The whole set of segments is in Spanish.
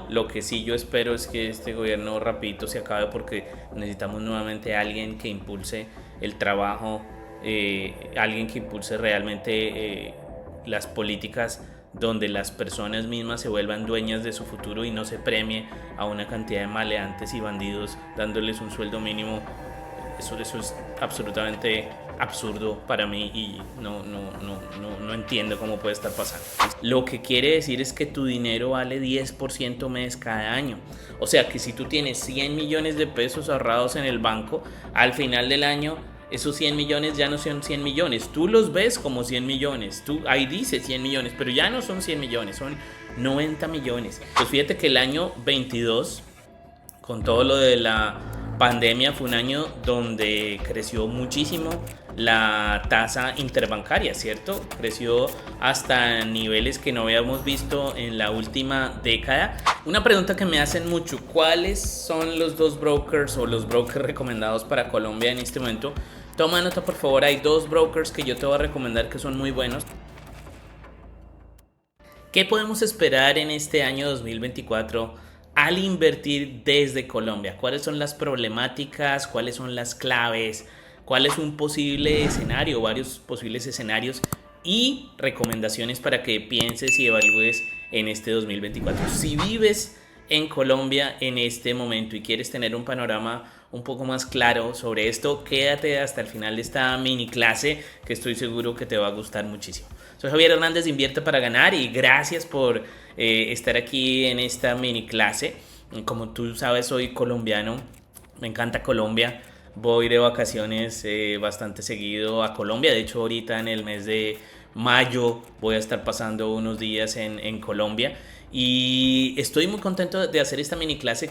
Lo que sí yo espero es que este gobierno rapidito se acabe porque necesitamos nuevamente a alguien que impulse el trabajo, alguien que impulse realmente las políticas donde las personas mismas se vuelvan dueñas de su futuro y no se premie a una cantidad de maleantes y bandidos dándoles un sueldo mínimo. Eso es absolutamente absurdo para mí y no entiendo cómo puede estar pasando. Lo que quiere decir es que tu dinero vale 10% mes cada año. O sea que si tú tienes 100 millones de pesos ahorrados en el banco, al final del año esos 100 millones ya no son 100 millones. Tú los ves como 100 millones. Ahí dice 100 millones, pero ya no son 100 millones, son 90 millones. Pues fíjate que el año 22, con todo lo de la pandemia, fue un año donde creció muchísimo la tasa interbancaria, ¿cierto? Creció hasta niveles que no habíamos visto en la última década. Una pregunta que me hacen mucho: ¿cuáles son los dos brokers o los brokers recomendados para Colombia en este momento? Toma nota por favor, hay dos brokers que yo te voy a recomendar que son muy buenos. ¿Qué podemos esperar en este año 2024 al invertir desde Colombia? ¿Cuáles son las problemáticas? ¿Cuáles son las claves? ¿Cuál es un posible escenario? Varios posibles escenarios y recomendaciones para que pienses y evalúes en este 2024. Si vives en Colombia en este momento y quieres tener un panorama un poco más claro sobre esto, quédate hasta el final de esta mini clase que estoy seguro que te va a gustar muchísimo. Soy Javier Hernández de Invierte para Ganar y gracias por estar aquí en esta mini clase. Como tú sabes, soy colombiano, me encanta Colombia. Voy de vacaciones bastante seguido a Colombia. De hecho, ahorita en el mes de mayo voy a estar pasando unos días en Colombia. Y estoy muy contento de hacer esta mini clase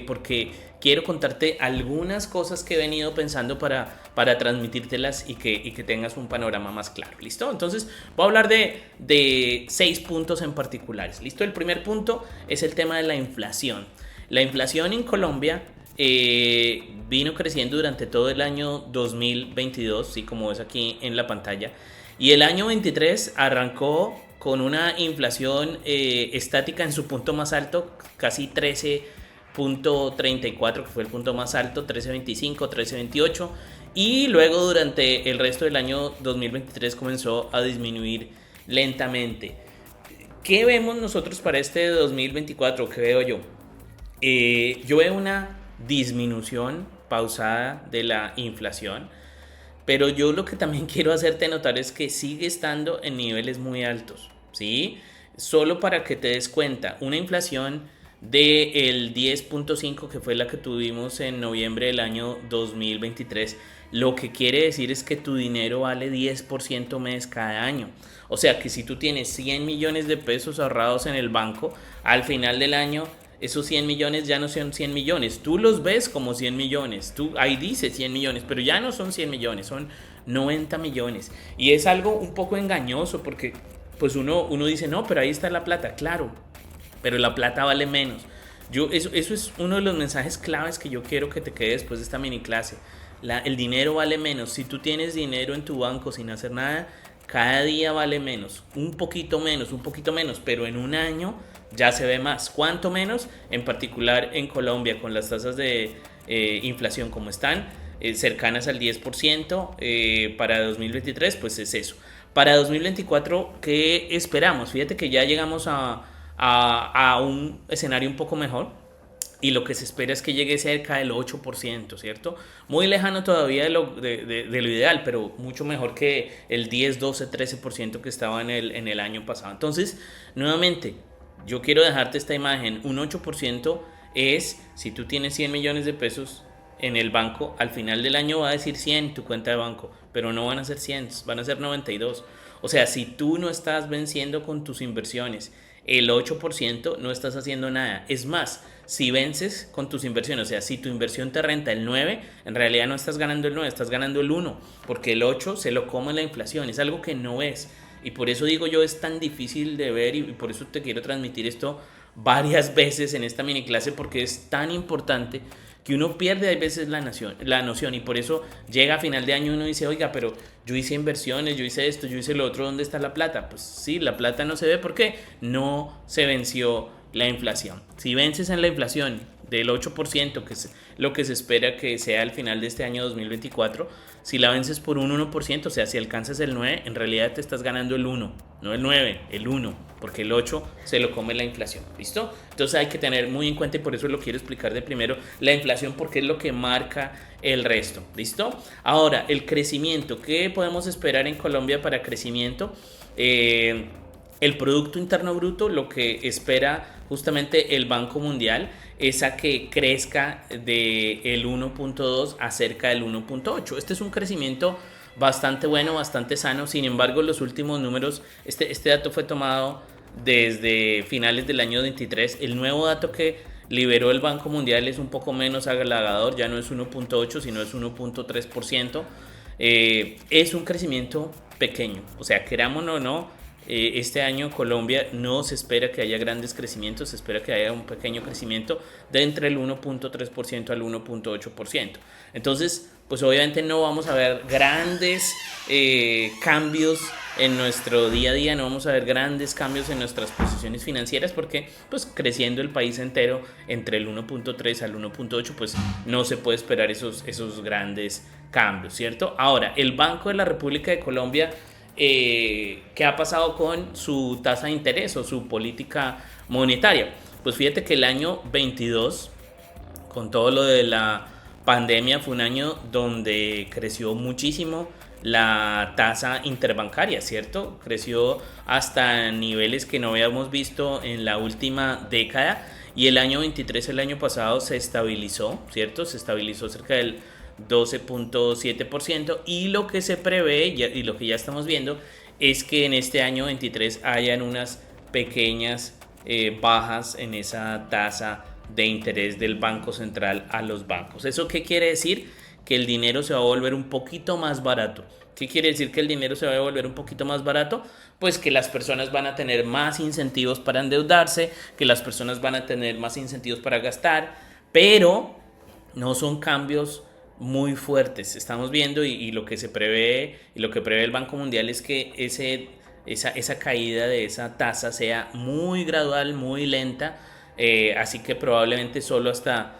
porque quiero contarte algunas cosas que he venido pensando para transmitírtelas y que tengas un panorama más claro. ¿Listo? Entonces voy a hablar de 6 puntos en particulares. ¿Listo? El primer punto es el tema de la inflación. La inflación en Colombia vino creciendo durante todo el año 2022, ¿sí? Como ves aquí en la pantalla. Y el año 23 arrancó con una inflación estática en su punto más alto, casi 13.34, que fue el punto más alto, 13.25, 13.28. Y luego durante el resto del año 2023 comenzó a disminuir lentamente. ¿Qué vemos nosotros para este 2024? ¿Qué veo yo? Yo veo una disminución pausada de la inflación, pero yo lo que también quiero hacerte notar es que sigue estando en niveles muy altos, ¿sí? Solo para que te des cuenta, una inflación del 10.5 que fue la que tuvimos en noviembre del año 2023, lo que quiere decir es que tu dinero vale 10% mes cada año. O sea que si tú tienes 100 millones de pesos ahorrados en el banco, al final del año esos 100 millones ya no son 100 millones. Tú los ves como 100 millones. Ahí dice 100 millones, pero ya no son 100 millones, son 90 millones. Y es algo un poco engañoso porque pues uno dice, no, pero ahí está la plata. Claro, pero la plata vale menos. Eso es uno de los mensajes claves que yo quiero que te quede después de esta mini clase. El dinero vale menos. Si tú tienes dinero en tu banco sin hacer nada, cada día vale menos, un poquito menos, pero en un año ya se ve más. ¿Cuánto menos? En particular en Colombia, con las tasas de inflación como están, cercanas al 10% para 2023, pues es eso. Para 2024, ¿qué esperamos? Fíjate que ya llegamos a un escenario un poco mejor y lo que se espera es que llegue cerca del 8%, ¿cierto? Muy lejano todavía de lo ideal, pero mucho mejor que el 10, 12, 13% que estaba en el año pasado. Entonces, nuevamente, yo quiero dejarte esta imagen. Un 8% es, si tú tienes 100 millones de pesos en el banco, al final del año va a decir 100 tu cuenta de banco, pero no van a ser 100, van a ser 92. O sea, si tú no estás venciendo con tus inversiones el 8%, no estás haciendo nada. Es más, si vences con tus inversiones, o sea, si tu inversión te renta el 9, en realidad no estás ganando el 9, estás ganando el 1, porque el 8 se lo come la inflación, es algo que no ves. Y por eso digo yo, es tan difícil de ver y por eso te quiero transmitir esto varias veces en esta mini clase, porque es tan importante que uno pierde a veces la noción y por eso llega a final de año y uno dice, oiga, pero yo hice inversiones, yo hice esto, yo hice lo otro, ¿dónde está la plata? Pues sí, la plata no se ve porque no se venció la inflación. Si vences en la inflación del 8%, que es lo que se espera que sea al final de este año 2024, si la vences por un 1%, o sea, si alcanzas el 9%, en realidad te estás ganando el 1%, no el 9%, el 1%, porque el 8% se lo come la inflación, ¿listo? Entonces hay que tener muy en cuenta, y por eso lo quiero explicar de primero, la inflación, porque es lo que marca el resto, ¿listo? Ahora, el crecimiento, ¿qué podemos esperar en Colombia para crecimiento? El Producto Interno Bruto, lo que espera justamente el Banco Mundial es a que crezca del 1.2 a cerca del 1.8. Este es un crecimiento bastante bueno, bastante sano. Sin embargo, los últimos números, este dato fue tomado desde finales del año 23. El nuevo dato que liberó el Banco Mundial es un poco menos halagador, ya no es 1.8 sino es 1.3%. Es un crecimiento pequeño, o sea, querámonos o no, este año Colombia no se espera que haya grandes crecimientos, se espera que haya un pequeño crecimiento de entre el 1.3% al 1.8%. Entonces, pues obviamente no vamos a ver grandes cambios en nuestro día a día, no vamos a ver grandes cambios en nuestras posiciones financieras, porque pues creciendo el país entero entre el 1.3 al 1.8, pues no se puede esperar esos grandes cambios, ¿cierto? Ahora, el Banco de la República de Colombia, ¿qué ha pasado con su tasa de interés o su política monetaria? Pues fíjate que el año 22, con todo lo de la pandemia, fue un año donde creció muchísimo la tasa interbancaria, ¿cierto? Creció hasta niveles que no habíamos visto en la última década, y el año 23, el año pasado, se estabilizó, ¿cierto? Se estabilizó cerca del 12.7%, y lo que se prevé y lo que ya estamos viendo es que en este año 23 hayan unas pequeñas bajas en esa tasa de interés del Banco Central a los bancos. ¿Eso qué quiere decir? Que el dinero se va a volver un poquito más barato. ¿Qué quiere decir que el dinero se va a volver un poquito más barato? Pues que las personas van a tener más incentivos para endeudarse, que las personas van a tener más incentivos para gastar, pero no son cambios muy fuertes. Estamos viendo y lo que se prevé y lo que prevé el Banco Mundial es que esa caída de esa tasa sea muy gradual, muy lenta, así que probablemente solo hasta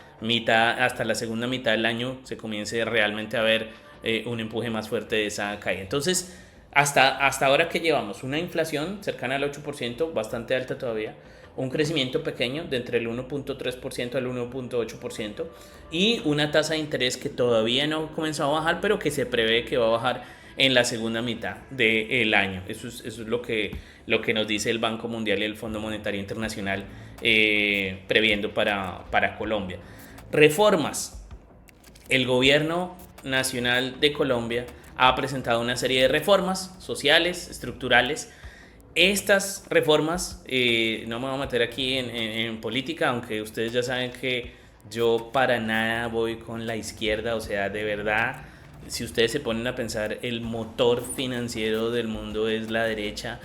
la segunda mitad del año se comience realmente a ver un empuje más fuerte de esa caída. Entonces, hasta ahora que llevamos una inflación cercana al 8%, bastante alta todavía, un crecimiento pequeño de entre el 1.3% al 1.8%, y una tasa de interés que todavía no ha comenzado a bajar, pero que se prevé que va a bajar en la segunda mitad del año. Eso es lo que nos dice el Banco Mundial y el Fondo Monetario Internacional, previendo para Colombia. Reformas. El gobierno nacional de Colombia ha presentado una serie de reformas sociales, estructurales. Estas reformas, no me voy a meter aquí en política, aunque ustedes ya saben que yo para nada voy con la izquierda, o sea, de verdad, si ustedes se ponen a pensar, el motor financiero del mundo es la derecha.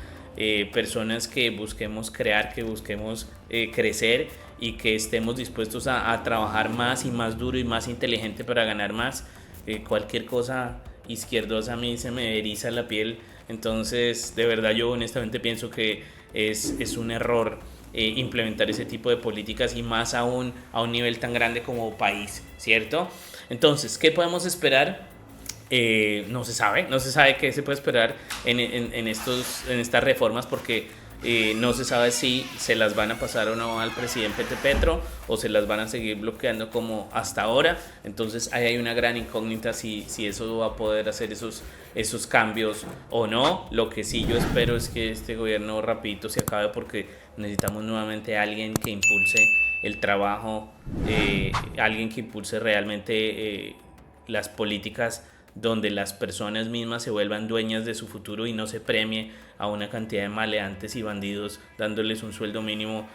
Personas que busquemos crear, que busquemos crecer, y que estemos dispuestos a trabajar más y más duro y más inteligente para ganar más. Cualquier cosa izquierdosa a mí se me eriza la piel. Entonces, de verdad, yo honestamente pienso que es un error implementar ese tipo de políticas, y más aún a un nivel tan grande como país, ¿cierto? Entonces, ¿qué podemos esperar? No se sabe qué se puede esperar en estas reformas, porque no se sabe si se las van a pasar o no al presidente Petro, o se las van a seguir bloqueando como hasta ahora. Entonces ahí hay una gran incógnita si eso va a poder hacer esos cambios o no. Lo que sí yo espero es que este gobierno rapidito se acabe, porque necesitamos nuevamente a alguien que impulse el trabajo, alguien que impulse realmente las políticas donde las personas mismas se vuelvan dueñas de su futuro, y no se premie a una cantidad de maleantes y bandidos dándoles un sueldo mínimo.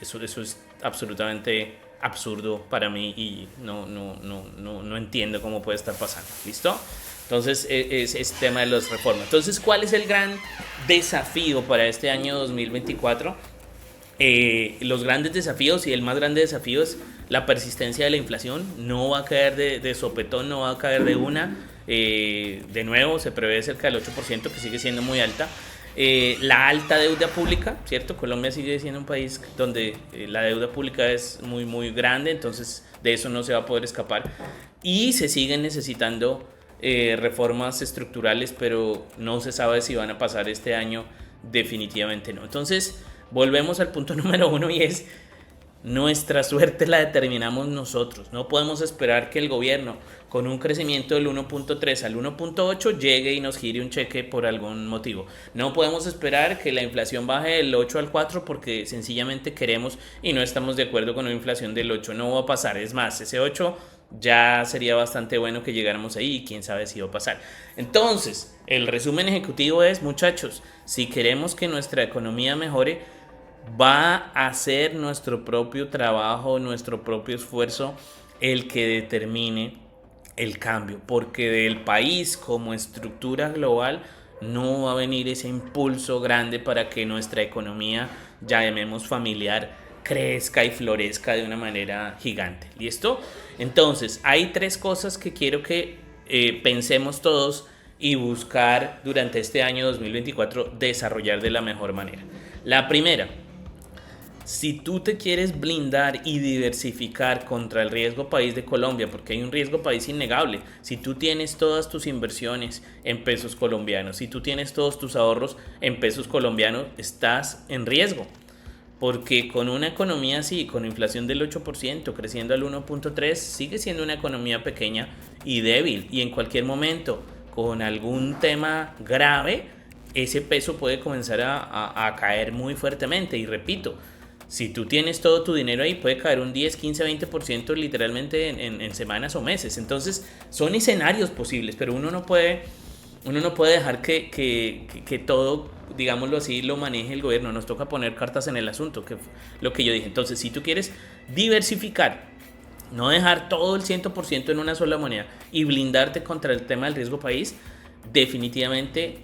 Eso es absolutamente absurdo para mí, y no entiendo cómo puede estar pasando. ¿Listo? Entonces es tema de las reformas. Entonces, ¿cuál es el gran desafío para este año 2024? Los grandes desafíos, y el más grande desafío, es la persistencia de la inflación. No va a caer de sopetón, no va a caer de una. De nuevo, se prevé cerca del 8%, que sigue siendo muy alta. la alta deuda pública, ¿cierto? Colombia sigue siendo un país donde la deuda pública es muy, muy grande, entonces de eso no se va a poder escapar. Y se siguen necesitando reformas estructurales, pero no se sabe si van a pasar este año, definitivamente no. Entonces, volvemos al punto número uno y es: nuestra suerte la determinamos nosotros. No podemos esperar que el gobierno, con un crecimiento del 1.3 al 1.8, llegue y nos gire un cheque por algún motivo. No podemos esperar que la inflación baje del 8 al 4 porque sencillamente queremos y no estamos de acuerdo con una inflación del 8. No va a pasar. Es más, ese 8 ya sería bastante bueno que llegáramos ahí y quién sabe si va a pasar. Entonces, el resumen ejecutivo es, muchachos, si queremos que nuestra economía mejore, va a ser nuestro propio trabajo, nuestro propio esfuerzo el que determine el cambio, porque del país como estructura global no va a venir ese impulso grande para que nuestra economía, llamemos familiar, crezca y florezca de una manera gigante. ¿Listo? Entonces, hay tres cosas que quiero que pensemos todos y buscar durante este año 2024 desarrollar de la mejor manera. La primera: si tú te quieres blindar y diversificar contra el riesgo país de Colombia, porque hay un riesgo país innegable, si tú tienes todas tus inversiones en pesos colombianos, si tú tienes todos tus ahorros en pesos colombianos, estás en riesgo. Porque con una economía así, con inflación del 8%, creciendo al 1.3%, sigue siendo una economía pequeña y débil. Y en cualquier momento, con algún tema grave, ese peso puede comenzar a caer muy fuertemente. Y repito, si tú tienes todo tu dinero ahí, puede caer un 10, 15, 20% literalmente en semanas o meses. Entonces, son escenarios posibles, pero uno no puede dejar que todo, digámoslo así, lo maneje el gobierno. Nos toca poner cartas en el asunto, que lo que yo dije. Entonces, si tú quieres diversificar, no dejar todo el 100% en una sola moneda y blindarte contra el tema del riesgo país, definitivamente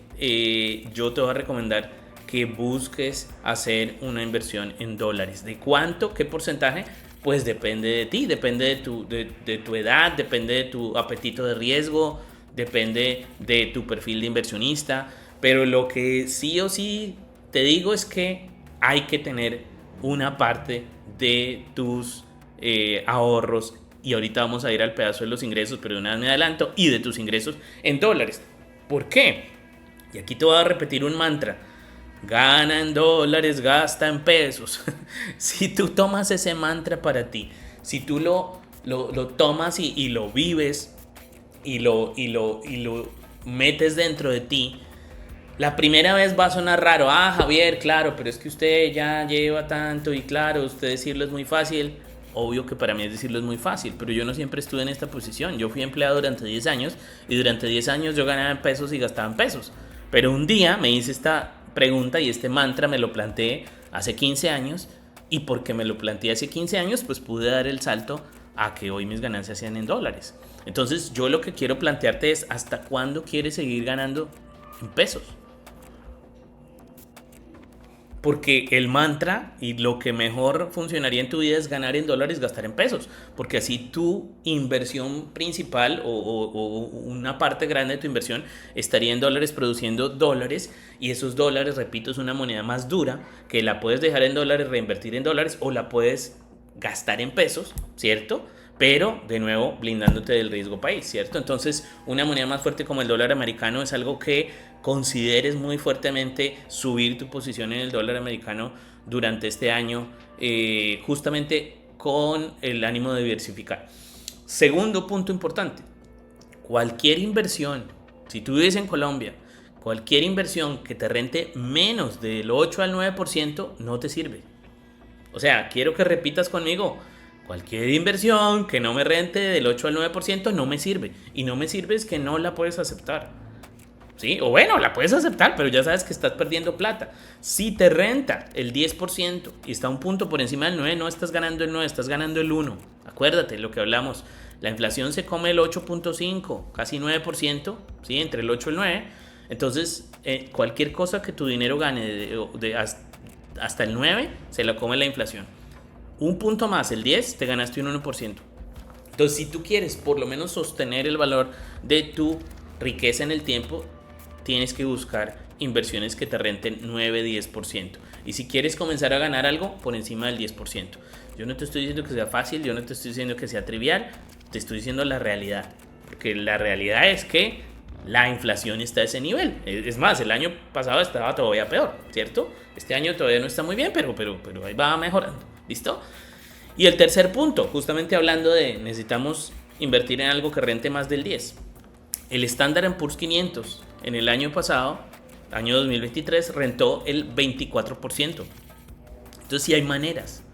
yo te voy a recomendar que busques hacer una inversión en dólares. ¿De cuánto? ¿Qué porcentaje? Pues depende de ti, depende de tu edad, depende de tu apetito de riesgo, depende de tu perfil de inversionista. Pero lo que sí o sí te digo es que hay que tener una parte de tus ahorros, y ahorita vamos a ir al pedazo de los ingresos, pero de una vez me adelanto, y de tus ingresos en dólares. ¿Por qué? Y aquí te voy a repetir un mantra: gana en dólares, gasta en pesos. Si tú tomas ese mantra para ti, si tú lo tomas y lo vives y lo metes dentro de ti, la primera vez va a sonar raro. Ah, Javier, claro, pero es que usted ya lleva tanto y claro, usted decirlo es muy fácil. Obvio que para mí decirlo es muy fácil, pero yo no siempre estuve en esta posición. Yo fui empleado durante 10 años y durante 10 años yo ganaba en pesos y gastaba en pesos. Pero un día me hice esta pregunta y este mantra me lo planteé hace 15 años, y porque me lo planteé hace 15 años, pues pude dar el salto a que hoy mis ganancias sean en dólares. Entonces yo lo que quiero plantearte es: ¿hasta cuándo quieres seguir ganando en pesos? Porque el mantra y lo que mejor funcionaría en tu vida es ganar en dólares, gastar en pesos. Porque así tu inversión principal o una parte grande de tu inversión estaría en dólares, produciendo dólares. Y esos dólares, repito, es una moneda más dura que la puedes dejar en dólares, reinvertir en dólares, o la puedes gastar en pesos, ¿cierto? Pero, de nuevo, blindándote del riesgo país, ¿cierto? Entonces, una moneda más fuerte como el dólar americano es algo que consideres muy fuertemente, subir tu posición en el dólar americano durante este año, justamente con el ánimo de diversificar. Segundo punto importante: cualquier inversión, si tú vives en Colombia, cualquier inversión que te rente menos del 8 al 9% no te sirve. O sea, quiero que repitas conmigo: cualquier inversión que no me rente del 8 al 9% no me sirve. Y no me sirve es que no la puedes aceptar, ¿sí? O bueno, la puedes aceptar, pero ya sabes que estás perdiendo plata. Si te renta el 10% y está un punto por encima del 9, no estás ganando el 9, estás ganando el 1. Acuérdate lo que hablamos. La inflación se come el 8.5, casi 9%, ¿sí? Entre el 8 y el 9. Entonces, cualquier cosa que tu dinero gane hasta el 9, se la come la inflación. Un punto más, el 10, te ganaste un 1%. Entonces, si tú quieres por lo menos sostener el valor de tu riqueza en el tiempo, tienes que buscar inversiones que te renten 9-10%. Y si quieres comenzar a ganar algo, por encima del 10%. Yo no te estoy diciendo que sea fácil, yo no te estoy diciendo que sea trivial, te estoy diciendo la realidad. Porque la realidad es que la inflación está a ese nivel. Es más, el año pasado estaba todavía peor, ¿cierto? Este año todavía no está muy bien, pero ahí va mejorando. ¿Listo? Y el tercer punto, justamente hablando de necesitamos invertir en algo que rente más del 10. El Standard & Poor's 500 en el año pasado, año 2023, rentó el 24%. Entonces sí hay maneras.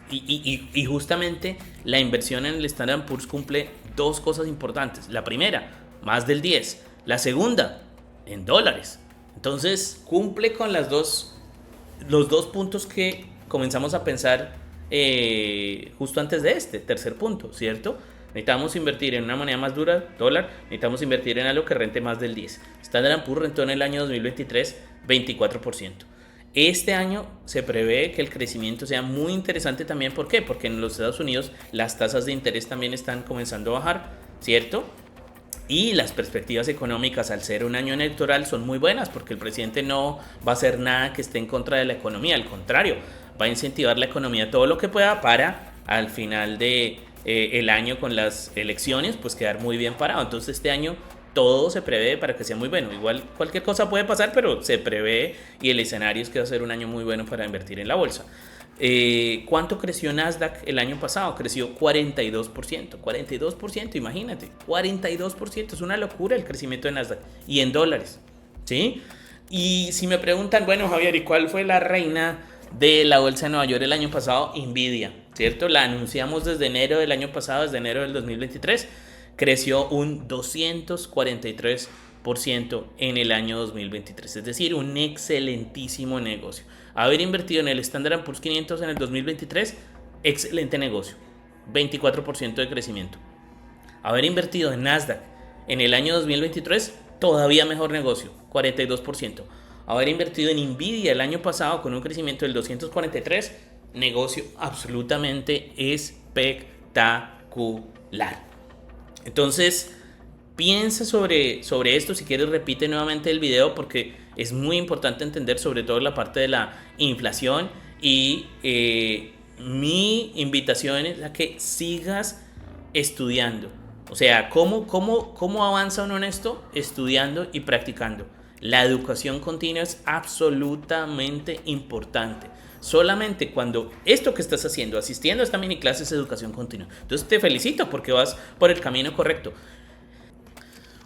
Y justamente la inversión en el Standard & Poor's cumple dos cosas importantes. La primera, más del 10. La segunda, en dólares. Entonces cumple con los dos puntos que comenzamos a pensar justo antes de este tercer punto, ¿cierto? Necesitamos invertir en una moneda más dura, dólar. Necesitamos invertir en algo que rente más del 10. Standard & Poor's rentó en el año 2023 24%. Este año se prevé que el crecimiento sea muy interesante también. ¿Por qué? Porque en los Estados Unidos las tasas de interés también están comenzando a bajar, ¿cierto? Y las perspectivas económicas, al ser un año electoral, son muy buenas porque el presidente no va a hacer nada que esté en contra de la economía. Al contrario, va a incentivar la economía todo lo que pueda para al final de el año con las elecciones pues quedar muy bien parado. Entonces este año todo se prevé para que sea muy bueno. Igual cualquier cosa puede pasar, pero se prevé y el escenario es que va a ser un año muy bueno para invertir en la bolsa. ¿Cuánto creció Nasdaq el año pasado? Creció 42%. 42%, imagínate. 42%, es una locura el crecimiento de Nasdaq. Y en dólares, ¿sí? Y si me preguntan, bueno, Javier, ¿y cuál fue la reina de la bolsa de Nueva York el año pasado? Nvidia, ¿cierto? La anunciamos desde enero del año pasado, desde enero del 2023. Creció un 243% en el año 2023. Es decir, un excelentísimo negocio. Haber invertido en el Standard & Poor's 500 en el 2023, excelente negocio. 24% de crecimiento. Haber invertido en Nasdaq en el año 2023, todavía mejor negocio. 42%. Haber invertido en Nvidia el año pasado con un crecimiento del 243%, negocio absolutamente espectacular. Entonces, piensa sobre esto. Si quieres, repite nuevamente el video porque es muy importante entender sobre todo la parte de la inflación. Y mi invitación es a que sigas estudiando. O sea, ¿cómo avanza uno en esto? Estudiando y practicando. La educación continua es absolutamente importante. Solamente cuando esto que estás haciendo, asistiendo a esta mini clase, es educación continua. Entonces te felicito porque vas por el camino correcto.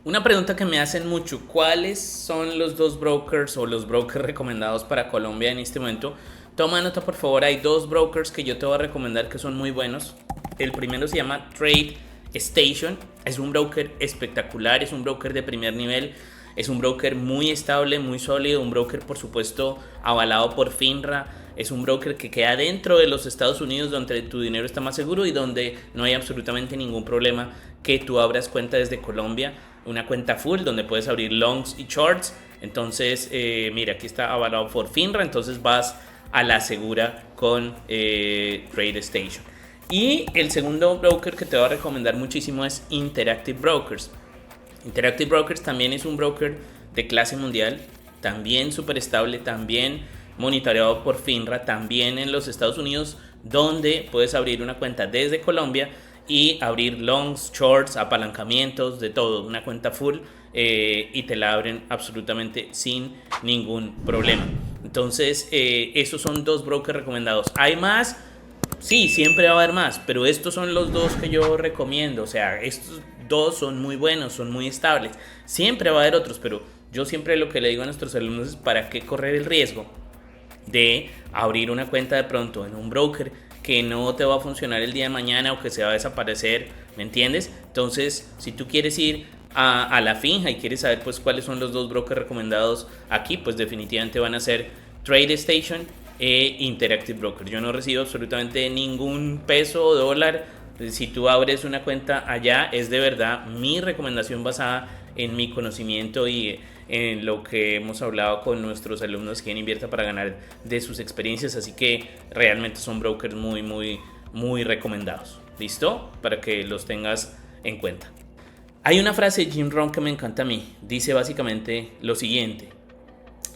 Una pregunta que me hacen mucho: ¿cuáles son los dos brokers o los brokers recomendados para Colombia en este momento? Toma nota, por favor. Hay dos brokers que yo te voy a recomendar que son muy buenos. El primero se llama TradeStation. Es un broker espectacular, es un broker de primer nivel. Es un broker muy estable, muy sólido, un broker por supuesto avalado por FINRA. Es un broker que queda dentro de los Estados Unidos, donde tu dinero está más seguro y donde no hay absolutamente ningún problema que tú abras cuenta desde Colombia, una cuenta full donde puedes abrir longs y shorts. Entonces mira, aquí está avalado por FINRA, entonces vas a la segura con TradeStation. Y el segundo broker que te voy a recomendar muchísimo es Interactive Brokers. Interactive Brokers también es un broker de clase mundial, también súper estable, también monitoreado por FINRA, también en los Estados Unidos, donde puedes abrir una cuenta desde Colombia y abrir longs, shorts, apalancamientos, de todo, una cuenta full, y te la abren absolutamente sin ningún problema. Entonces, esos son dos brokers recomendados. ¿Hay más? Sí, siempre va a haber más, pero estos son los dos que yo recomiendo. O sea, estos dos son muy buenos, son muy estables. Siempre va a haber otros, pero yo siempre lo que le digo a nuestros alumnos es: ¿para qué correr el riesgo de abrir una cuenta de pronto en un broker que no te va a funcionar el día de mañana o que se va a desaparecer? ¿Me entiendes? Entonces, si tú quieres ir a la finja y quieres saber pues cuáles son los dos brokers recomendados aquí, pues definitivamente van a ser TradeStation e Interactive Brokers. Yo no recibo absolutamente ningún peso o dólar si tú abres una cuenta allá. Es de verdad mi recomendación basada en mi conocimiento y en lo que hemos hablado con nuestros alumnos que inviertan para ganar de sus experiencias. Así que realmente son brokers muy, muy, muy recomendados. ¿Listo? Para que los tengas en cuenta. Hay una frase de Jim Rohn que me encanta a mí. Dice básicamente lo siguiente: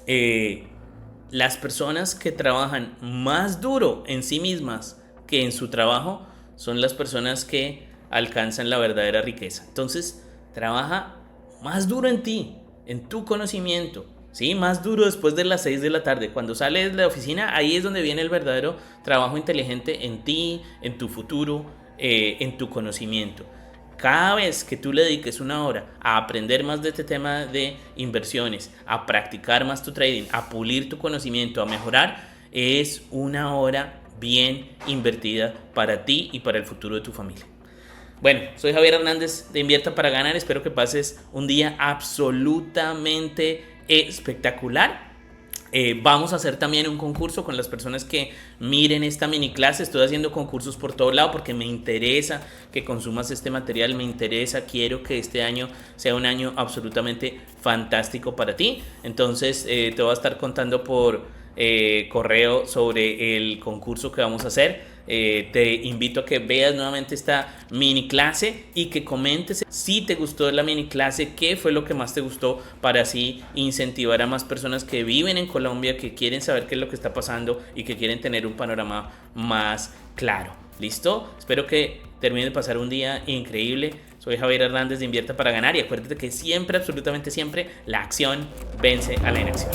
las personas que trabajan más duro en sí mismas que en su trabajo son las personas que alcanzan la verdadera riqueza. Entonces, trabaja más duro en ti, en tu conocimiento, ¿sí? Más duro después de las 6 de la tarde. Cuando sales de la oficina, ahí es donde viene el verdadero trabajo inteligente en ti, en tu futuro, en tu conocimiento. Cada vez que tú le dediques una hora a aprender más de este tema de inversiones, a practicar más tu trading, a pulir tu conocimiento, a mejorar, es una hora bien invertida para ti y para el futuro de tu familia. Bueno, soy Javier Hernández de Invierta para Ganar. Espero que pases un día absolutamente espectacular. Vamos a hacer también un concurso con las personas que miren esta mini clase. Estoy haciendo concursos por todo lado porque me interesa que consumas este material, me interesa, quiero que este año sea un año absolutamente fantástico para ti. Entonces te voy a estar contando por correo sobre el concurso que vamos a hacer. Te invito a que veas nuevamente esta mini clase y que comentes si te gustó la mini clase, qué fue lo que más te gustó, para así incentivar a más personas que viven en Colombia, que quieren saber qué es lo que está pasando y que quieren tener un panorama más claro. ¿Listo? Espero que termine de pasar un día increíble. Soy Javier Hernández de Invierta para Ganar y acuérdate que siempre, absolutamente siempre, la acción vence a la inacción.